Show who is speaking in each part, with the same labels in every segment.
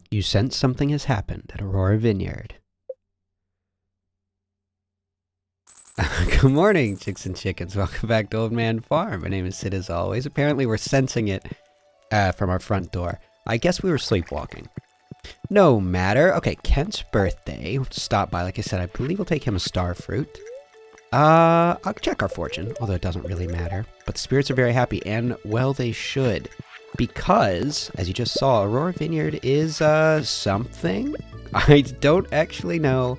Speaker 1: You sense something has happened at Aurora Vineyard. Good morning, chicks and chickens. Welcome back to Old Man Farm. My name is Sid as always. Apparently we're sensing it from our front door. I guess we were sleepwalking. No matter. Okay, Kent's birthday. We'll stop by. Like I said, I believe we'll take him a star fruit. I'll check our fortune, although it doesn't really matter. But the spirits are very happy, and well, they should. Because, as you just saw, Aurora Vineyard is, something. I don't actually know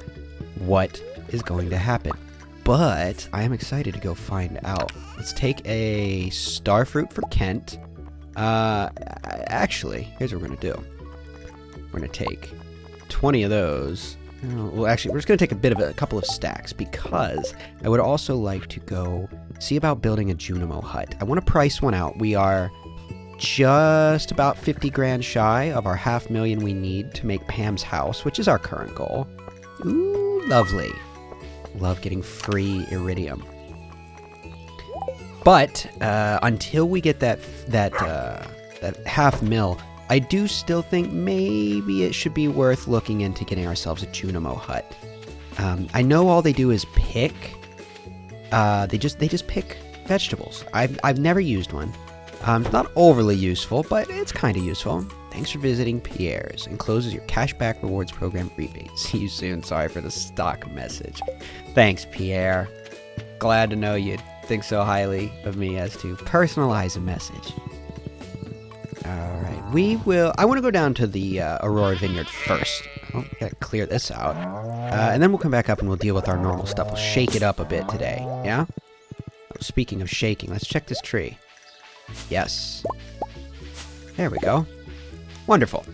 Speaker 1: what is going to happen. But I am excited to go find out. Let's take a star fruit for Kent. Actually, here's what we're going to do. We're going to take 20 of those. Well, actually, we're just going to take a couple of stacks because I would also like to go see about building a Junimo hut. I want to price one out. We are just about 50 grand shy of our $500,000 we need to make Pam's house, which is our current goal. Ooh, lovely. Love getting free iridium. But until we get that $500,000, I do still think maybe it should be worth looking into getting ourselves a Junimo hut. I know all they do is pick. They just pick vegetables. I've never used one. It's not overly useful, but it's kind of useful. Thanks for visiting Pierre's. Encloses your cashback rewards program rebate. See you soon. Sorry for the stock message. Thanks, Pierre. Glad to know you think so highly of me as to personalize a message. Alright, I want to go down to the Aurora Vineyard first. Oh, gotta clear this out. And then we'll come back up and we'll deal with our normal stuff. We'll shake it up a bit today, yeah? Oh, speaking of shaking, let's check this tree. Yes. There we go. Wonderful.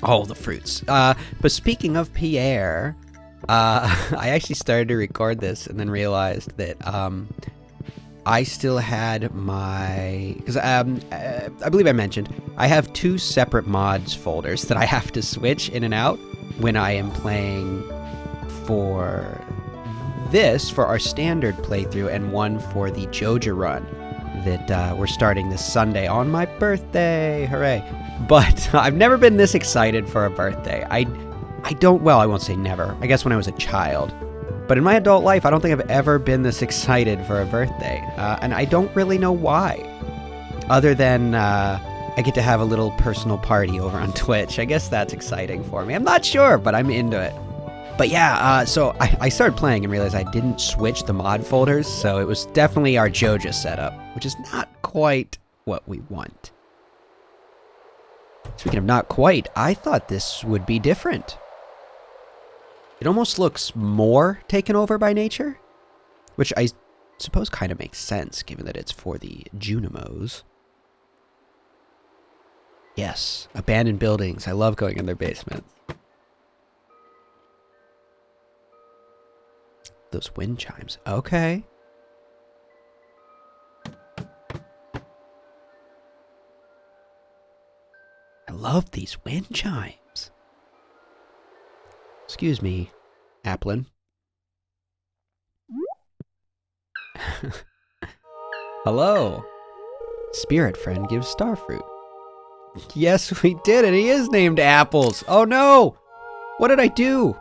Speaker 1: Oh, the fruits. But speaking of Pierre, I actually started to record this and then realized that I still had my... Because I believe I mentioned, I have two separate mods folders that I have to switch in and out when I am playing for this, for our standard playthrough, and one for the Joja run that we're starting this Sunday on my birthday. Hooray. But I've never been this excited for a birthday. I won't say never. I guess when I was a child. But in my adult life, I don't think I've ever been this excited for a birthday. And I don't really know why. Other than I get to have a little personal party over on Twitch. I guess that's exciting for me. I'm not sure, but I'm into it. But yeah, so I started playing and realized I didn't switch the mod folders. So it was definitely our Joja setup, which is not quite what we want. Speaking of not quite, I thought this would be different. It almost looks more taken over by nature, which I suppose kind of makes sense given that it's for the Junimos. Yes, abandoned buildings. I love going in their basements. Those wind chimes. Okay. I love these wind chimes. Excuse me, Applin. Hello. Spirit friend gives starfruit. Yes, we did it. He is named Apples. Oh no! What did I do?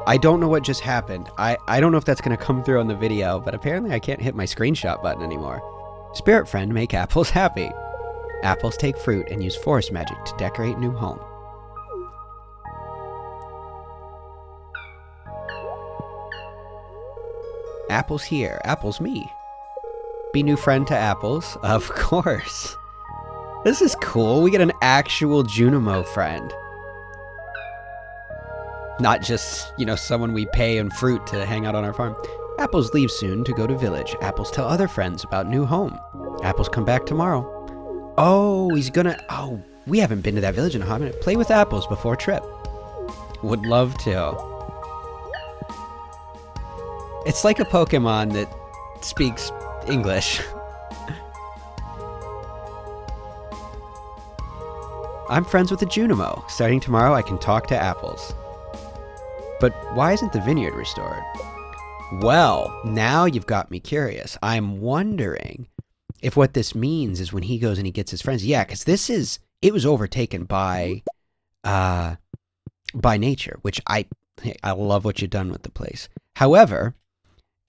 Speaker 1: I don't know what just happened. I don't know if that's going to come through on the video, but apparently I can't hit my screenshot button anymore. Spirit friend make apples happy. Apples take fruit and use forest magic to decorate new home. Apples here, apples me. Be new friend to apples, of course. This is cool. We get an actual Junimo friend. Not just, someone we pay in fruit to hang out on our farm. Apples leave soon to go to village. Apples tell other friends about new home. Apples come back tomorrow. Oh, we haven't been to that village in a hot minute. Play with apples before trip. Would love to. It's like a Pokemon that speaks English. I'm friends with a Junimo. Starting tomorrow, I can talk to apples. But why isn't the vineyard restored? Well, now you've got me curious. I'm wondering if what this means is when he goes and he gets his friends. Yeah, because this is it was overtaken by nature, which I love what you've done with the place. However,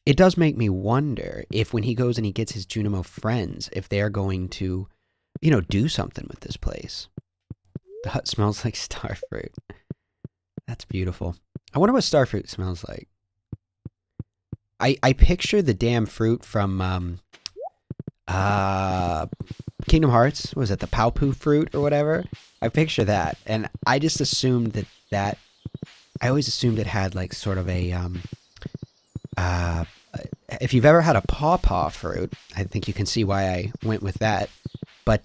Speaker 1: it does make me wonder if when he goes and he gets his Junimo friends, if they're going to, do something with this place. The hut smells like starfruit. That's beautiful. I wonder what starfruit smells like. I picture the damn fruit from Kingdom Hearts. What was it, the Paupu fruit or whatever? I picture that, and I just assumed that I always assumed it had like sort of a if you've ever had a pawpaw fruit, I think you can see why I went with that. But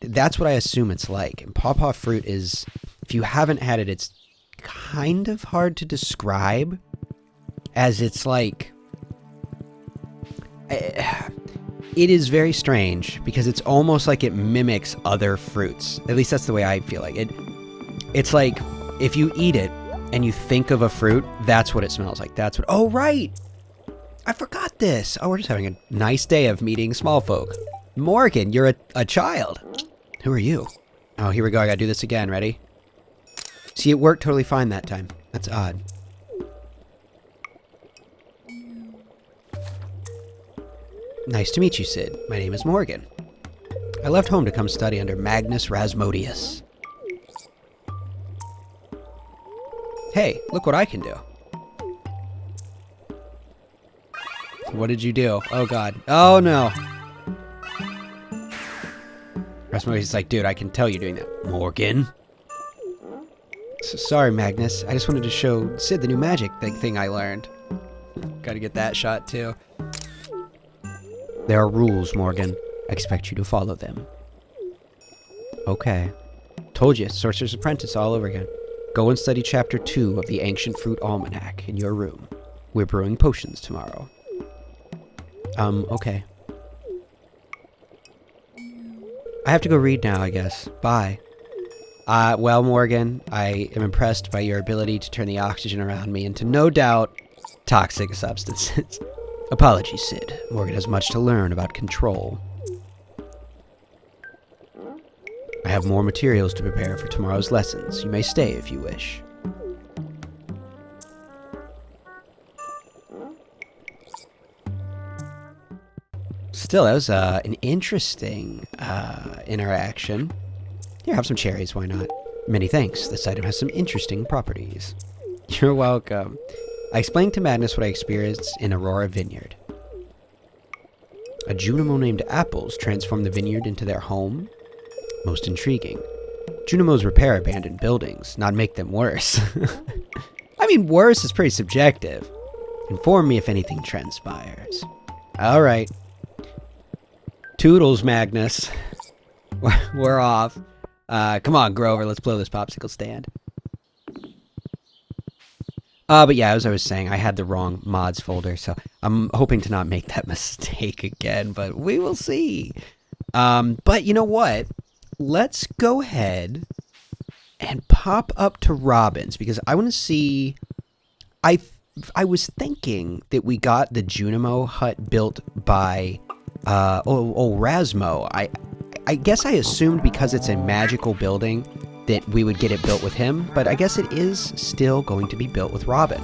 Speaker 1: that's what I assume it's like. And pawpaw fruit is, if you haven't had it, it's kind of hard to describe, as it's like, it is very strange because it's almost like it mimics other fruits. At least that's the way I feel like it. It's like if you eat it and you think of a fruit, that's what it smells like. That's what. Oh, right. I forgot this. Oh, we're just having a nice day of meeting small folk. Morgan, you're a child. Who are you? Oh, here we go. I gotta do this again. Ready? See, it worked totally fine that time. That's odd. Nice to meet you, Sid. My name is Morgan. I left home to come study under Magnus Rasmodius. Hey, look what I can do. What did you do? Oh, God. Oh, no. Rasmodius is like, dude, I can tell you're doing that. Morgan? So, sorry, Magnus. I just wanted to show Sid the new magic thing I learned. Gotta get that shot, too. There are rules, Morgan. I expect you to follow them. Okay. Told you, Sorcerer's Apprentice all over again. Go and study Chapter 2 of the Ancient Fruit Almanac in your room. We're brewing potions tomorrow. Okay. I have to go read now, I guess. Bye. Well, Morgan, I am impressed by your ability to turn the oxygen around me into, no doubt, toxic substances. Apologies, Sid. Morgan has much to learn about control. I have more materials to prepare for tomorrow's lessons. You may stay if you wish. Still, that was an interesting interaction. Here, have some cherries, why not? Many thanks. This item has some interesting properties. You're welcome. I explained to Magnus what I experienced in Aurora Vineyard. A Junimo named Apples transformed the vineyard into their home. Most intriguing. Junimos repair abandoned buildings, not make them worse. I mean, worse is pretty subjective. Inform me if anything transpires. Alright. Toodles, Magnus. We're off. Come on, Grover, let's blow this popsicle stand. But yeah, as I was saying, I had the wrong mods folder, so I'm hoping to not make that mistake again, but we will see. But you know what? Let's go ahead and pop up to Robin's, because I want to see... I was thinking that we got the Junimo hut built by... Rasmo. I guess I assumed because it's a magical building that we would get it built with him, but I guess it is still going to be built with Robin.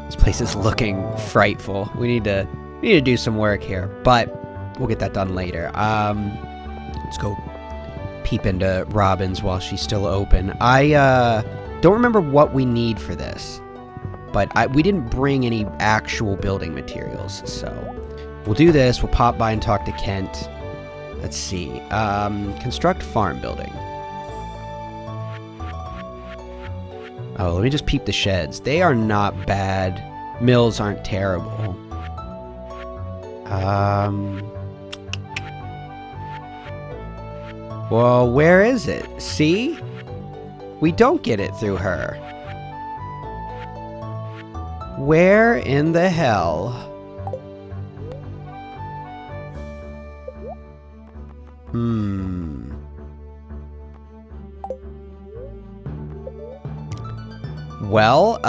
Speaker 1: This place is looking frightful. We need to do some work here, but we'll get that done later. Let's go peep into Robin's while she's still open. I don't remember what we need for this, but we didn't bring any actual building materials, so we'll do this. We'll pop by and talk to Kent. Let's see. Construct farm building. Oh, let me just peep the sheds. They are not bad. Mills aren't terrible. Well, where is it? See? We don't get it through her. Where in the hell? Well,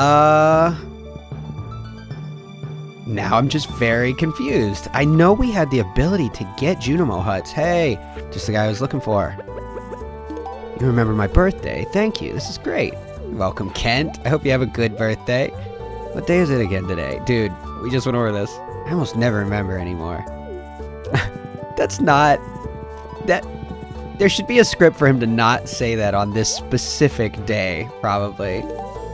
Speaker 1: now I'm just very confused. I know we had the ability to get Junimo huts. Hey, just the guy I was looking for. You remember my birthday. Thank you. This is great. You're welcome, Kent. I hope you have a good birthday. What day is it again today? Dude, we just went over this. I almost never remember anymore. That's not... That... There should be a script for him to not say that on this specific day, probably.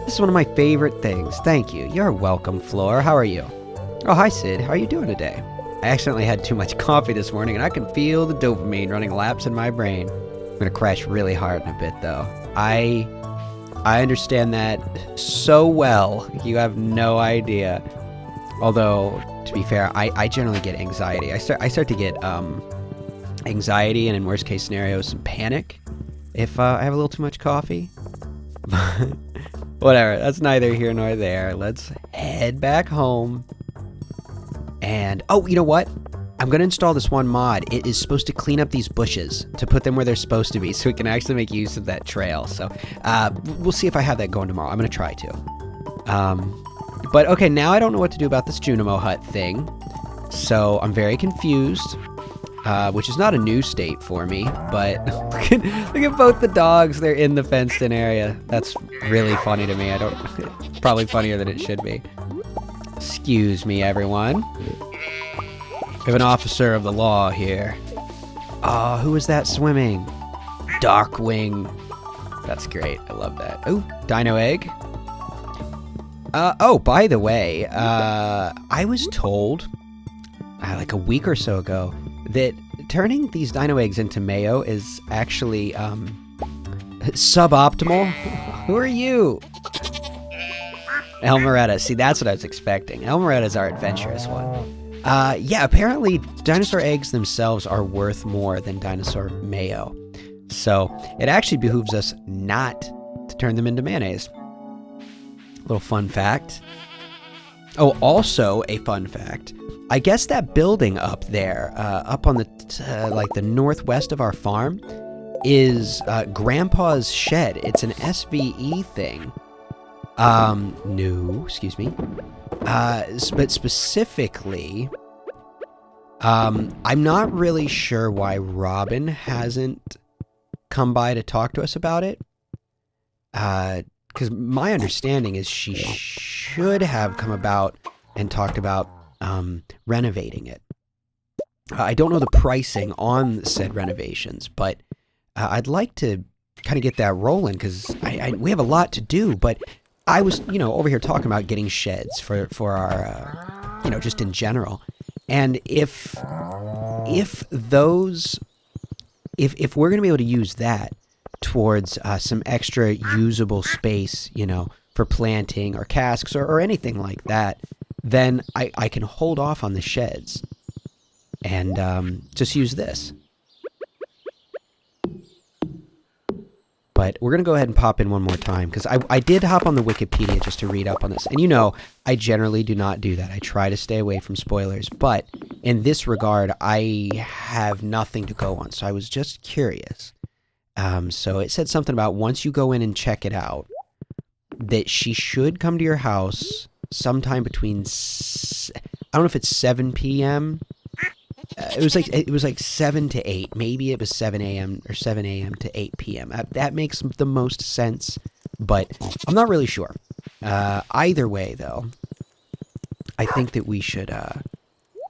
Speaker 1: This is one of my favorite things. Thank you. You're welcome, Floor. How are you? Oh, hi, Sid. How are you doing today? I accidentally had too much coffee this morning, and I can feel the dopamine running laps in my brain. I'm gonna crash really hard in a bit, though. I understand that so well. You have no idea. Although, to be fair, I generally get anxiety. I start to get anxiety, and in worst case scenarios, some panic if I have a little too much coffee. But whatever, that's neither here nor there. Let's head back home. And, oh, you know what? I'm going to install this one mod. It is supposed to clean up these bushes to put them where they're supposed to be so we can actually make use of that trail. So we'll see if I have that going tomorrow. I'm going to try to. But, okay, now I don't know what to do about this Junimo hut thing. So I'm very confused. Which is not a new state for me, but look at both the dogs. They're in the fenced-in area. That's really funny to me. It's probably funnier than it should be. Excuse me, everyone. We have an officer of the law here. Oh, who is that swimming? Darkwing. That's great. I love that. Oh, dino egg. Oh, by the way, I was told like a week or so ago that turning these dino eggs into mayo is actually suboptimal. Who are you? Elmeretta. See, that's what I was expecting. Elmeretta's our adventurous one. Yeah, apparently dinosaur eggs themselves are worth more than dinosaur mayo. So it actually behooves us not to turn them into mayonnaise. Little fun fact. Oh, also a fun fact. I guess that building up there, up on the, like the northwest of our farm, is Grandpa's shed. It's an SVE thing. No, excuse me. But specifically, I'm not really sure why Robin hasn't come by to talk to us about it. Because my understanding is she should have come about and talked about renovating it. I don't know the pricing on said renovations, but I'd like to kind of get that rolling because we have a lot to do. But I was, over here talking about getting sheds for our, just in general. And if we're going to be able to use that towards some extra usable space, for planting or casks or anything like that, then I can hold off on the sheds and just use this. But we're going to go ahead and pop in one more time because I did hop on the Wikipedia just to read up on this. And I generally do not do that. I try to stay away from spoilers. But in this regard, I have nothing to go on. So I was just curious. So it said something about once you go in and check it out, that she should come to your house sometime between, I don't know if it's 7 p.m. It was like 7 to 8. Maybe it was 7 a.m. or 7 a.m. to 8 p.m. That makes the most sense, but I'm not really sure. Either way, though, I think that we should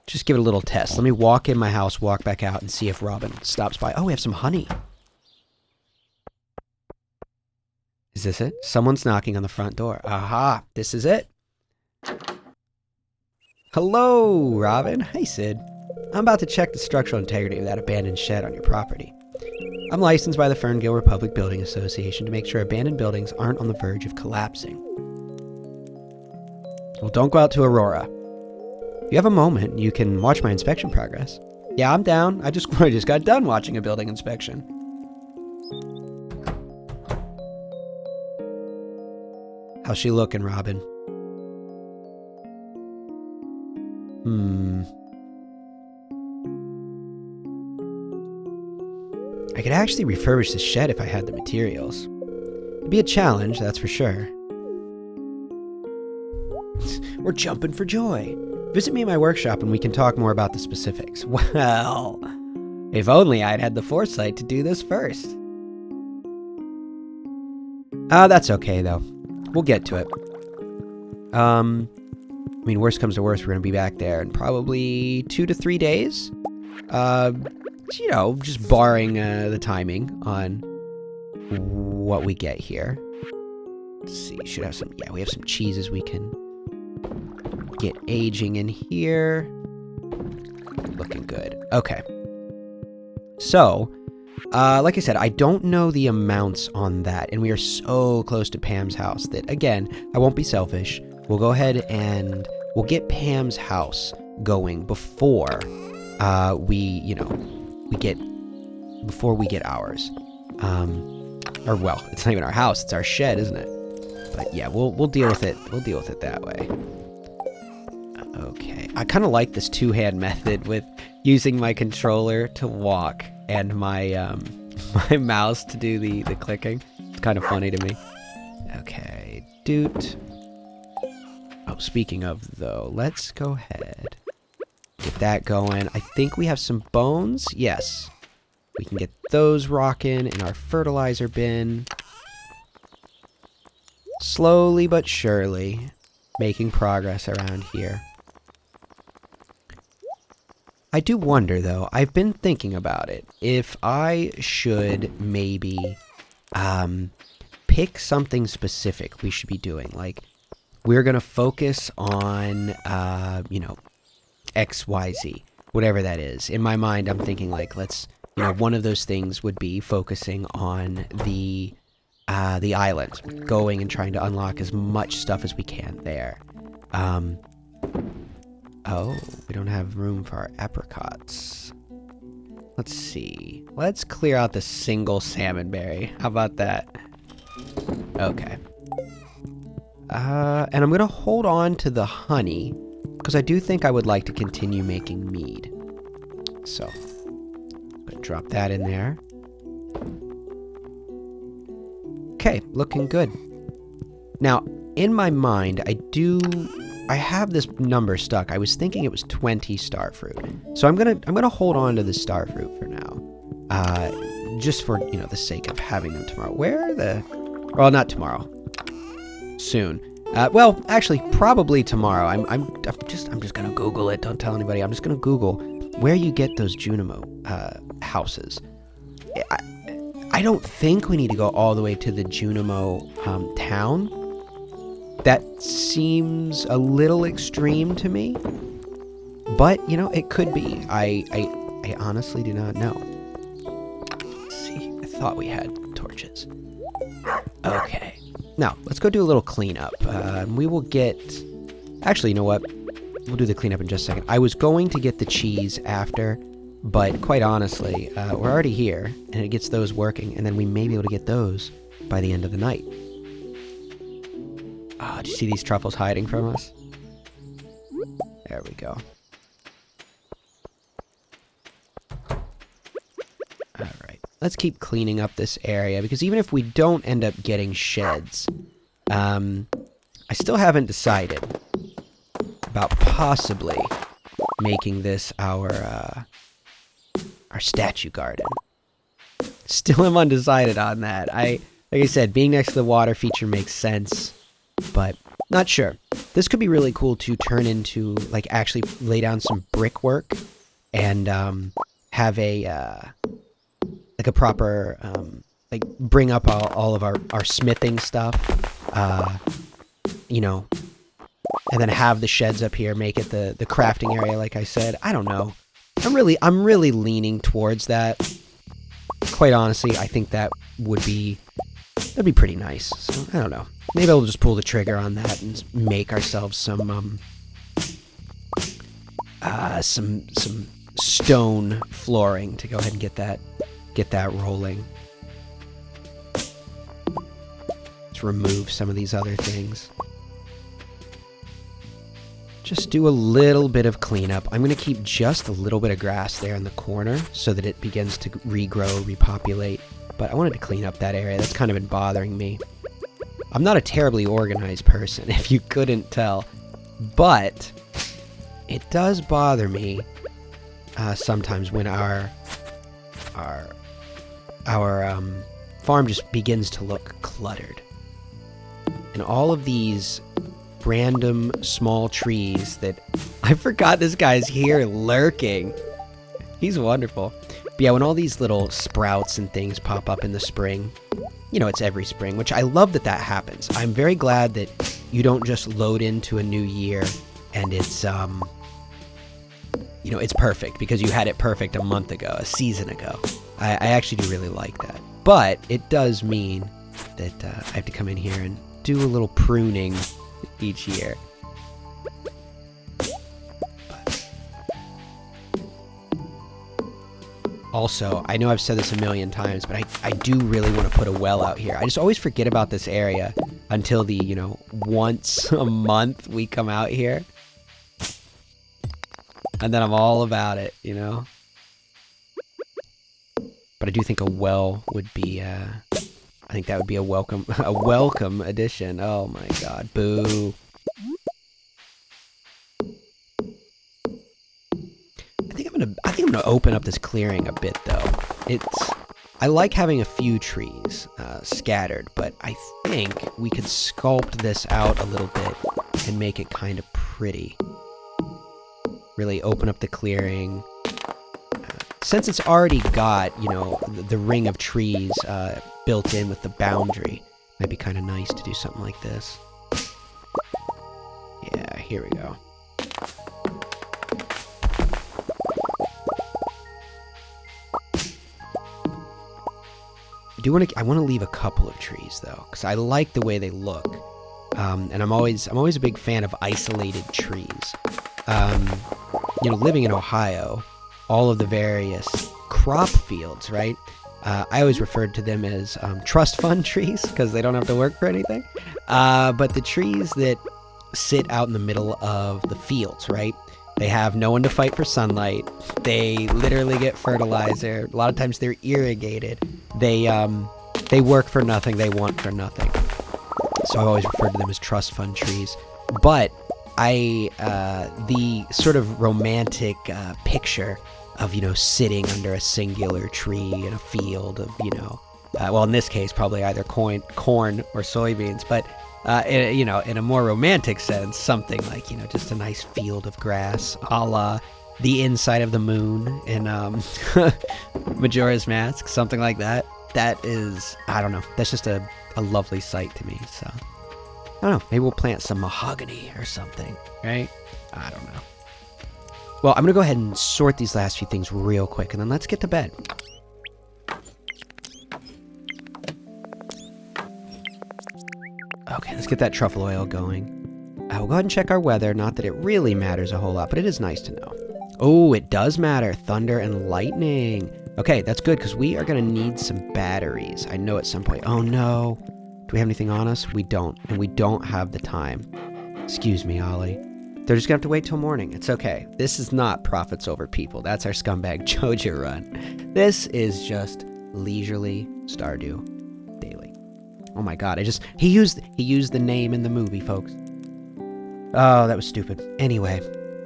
Speaker 1: just give it a little test. Let me walk in my house, walk back out, and see if Robin stops by. Oh, we have some honey. Is this it? Someone's knocking on the front door. Aha, this is it. Hello, Robin. Hey, Sid. I'm about to check the structural integrity of that abandoned shed on your property. I'm licensed by the Ferngill Republic Building Association to make sure abandoned buildings aren't on the verge of collapsing. Well, don't go out to Aurora. If you have a moment, you can watch my inspection progress. Yeah, I'm down. I just got done watching a building inspection. How's she looking, Robin? I could actually refurbish this shed if I had the materials. It'd be a challenge, that's for sure. We're jumping for joy. Visit me in my workshop and we can talk more about the specifics. Well, if only I'd had the foresight to do this first. That's okay, though. We'll get to it. I mean, worst comes to worst, we're going to be back there in probably 2 to 3 days. You know, just barring the timing on what we get here. Let's see, should have some, yeah, we have some cheeses we can get aging in here. Looking good. Okay. So, like I said, I don't know the amounts on that, and we are so close to Pam's house that, again, I won't be selfish. We'll go ahead and we'll get Pam's house going before before we get ours. Or well, it's not even our house, it's our shed, isn't it? But yeah, we'll deal with it. We'll deal with it that way. Okay. I kind of like this two-hand method with using my controller to walk and my my mouse to do the clicking. It's kind of funny to me. Okay, doot. Oh, speaking of though, let's go ahead. Get that going. I think we have some bones. Yes. We can get those rocking in our fertilizer bin. Slowly but surely making progress around here. I do wonder, though, I've been thinking about it, if I should maybe pick something specific we should be doing. Like, we're going to focus on, you know, XYZ, whatever that is. In my mind, I'm thinking, like, let's, you know, one of those things would be focusing on the island, going and trying to unlock as much stuff as we can there. Oh, we don't have room for our apricots. Let's see. Let's clear out the single salmon berry. How about that? Okay. And I'm going to hold on to the honey, because I do think I would like to continue making mead. So, I'm going to drop that in there. Okay, looking good. Now, in my mind, I have this number stuck. I was thinking it was 20 starfruit. So I'm gonna hold on to the starfruit for now. Just for, you know, the sake of having them tomorrow. Well, not tomorrow. Soon. Well, actually, probably tomorrow. I'm just gonna Google it. Don't tell anybody. I'm just gonna Google where you get those Junimo houses. I don't think we need to go all the way to the Junimo town. That seems a little extreme to me. But, you know, it could be. I honestly do not know. Let's see. I thought we had torches. Okay. Now, let's go do a little cleanup. We will get... Actually, you know what? We'll do the cleanup in just a second. I was going to get the cheese after... But quite honestly, we're already here, and it gets those working, and then we may be able to get those by the end of the night. Ah, do you see these truffles hiding from us? There we go. Alright, let's keep cleaning up this area, because even if we don't end up getting sheds, I still haven't decided about possibly making this our statue garden. Still am undecided on that. Like I said, being next to the water feature makes sense, but not sure. This could be really cool to turn into, like, actually lay down some brickwork and have a like a proper like bring up all of our smithing stuff, you know, and then have the sheds up here, make it the crafting area, like I said. I don't know. I'm really leaning towards that. Quite honestly, I think that'd be pretty nice. So I don't know. Maybe I'll just pull the trigger on that and make ourselves some stone flooring to go ahead and get that rolling. Let's remove some of these other things. Just do a little bit of cleanup. I'm going to keep just a little bit of grass there in the corner so that it begins to regrow, repopulate. But I wanted to clean up that area. That's kind of been bothering me. I'm not a terribly organized person, if you couldn't tell. But it does bother me sometimes when our farm just begins to look cluttered. and all of these random small trees that I forgot this guy's here lurking. He's wonderful. But yeah, when all these little sprouts and things pop up in the spring, you know, it's every spring, which I love that that happens. I'm very glad that you don't just load into a new year and it's, you know, it's perfect because you had it perfect a month ago, a season ago. I actually do really like that. But it does mean that I have to come in here and do a little pruning each year. Also, I know I've said this a million times, but I do really want to put a well out here. I just always forget about this area until the, you know, once a month we come out here. And then I'm all about it, you know? But I do think a well would be, I think that would be a welcome addition. Oh my god, boo. I think I'm gonna open up this clearing a bit though. I like having a few trees scattered, but I think we could sculpt this out a little bit and make it kind of pretty. Really open up the clearing. Since it's already got, you know, the ring of trees built in with the boundary, might be kind of nice to do something like this. Yeah, here we go. I want to leave a couple of trees though, because I like the way they look, and I'm always a big fan of isolated trees. You know, living in Ohio, all of the various crop fields, right? I always referred to them as trust fund trees because they don't have to work for anything. But the trees that sit out in the middle of the fields, right? They have no one to fight for sunlight. They literally get fertilizer. A lot of times they're irrigated. They work for nothing. They want for nothing. So I've always referred to them as trust fund trees. But the sort of romantic picture of, you know, sitting under a singular tree in a field of, you know, well, in this case, probably either corn or soybeans, but you know, in a more romantic sense, something like, you know, just a nice field of grass, a la the inside of the moon in Majora's Mask, something like that. That is, I don't know, that's just a lovely sight to me. So I don't know, maybe we'll plant some mahogany or something, right? I don't know. Well, I'm gonna go ahead and sort these last few things real quick, and then let's get to bed. Okay, let's get that truffle oil going. We'll go ahead and check our weather. Not that it really matters a whole lot, but it is nice to know. Oh, it does matter. Thunder and lightning. Okay, that's good, because we are going to need some batteries. I know at some point. Oh, no. Do we have anything on us? We don't, and we don't have the time. Excuse me, Ollie. They're just going to have to wait till morning. It's okay. This is not profits over people. That's our scumbag Joja run. This is just leisurely Stardew Daily. Oh my god, he used the name in the movie, folks. Oh, that was stupid. Anyway,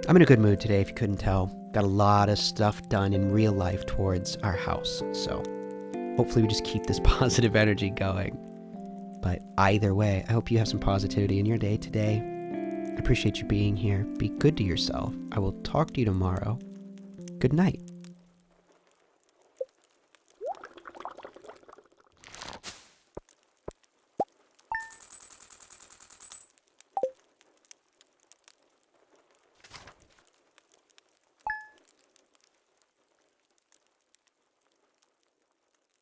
Speaker 1: I'm in a good mood today, if you couldn't tell. Got a lot of stuff done in real life towards our house, so hopefully we just keep this positive energy going. But either way, I hope you have some positivity in your day today. I appreciate you being here. Be good to yourself. I will talk to you tomorrow. Good night.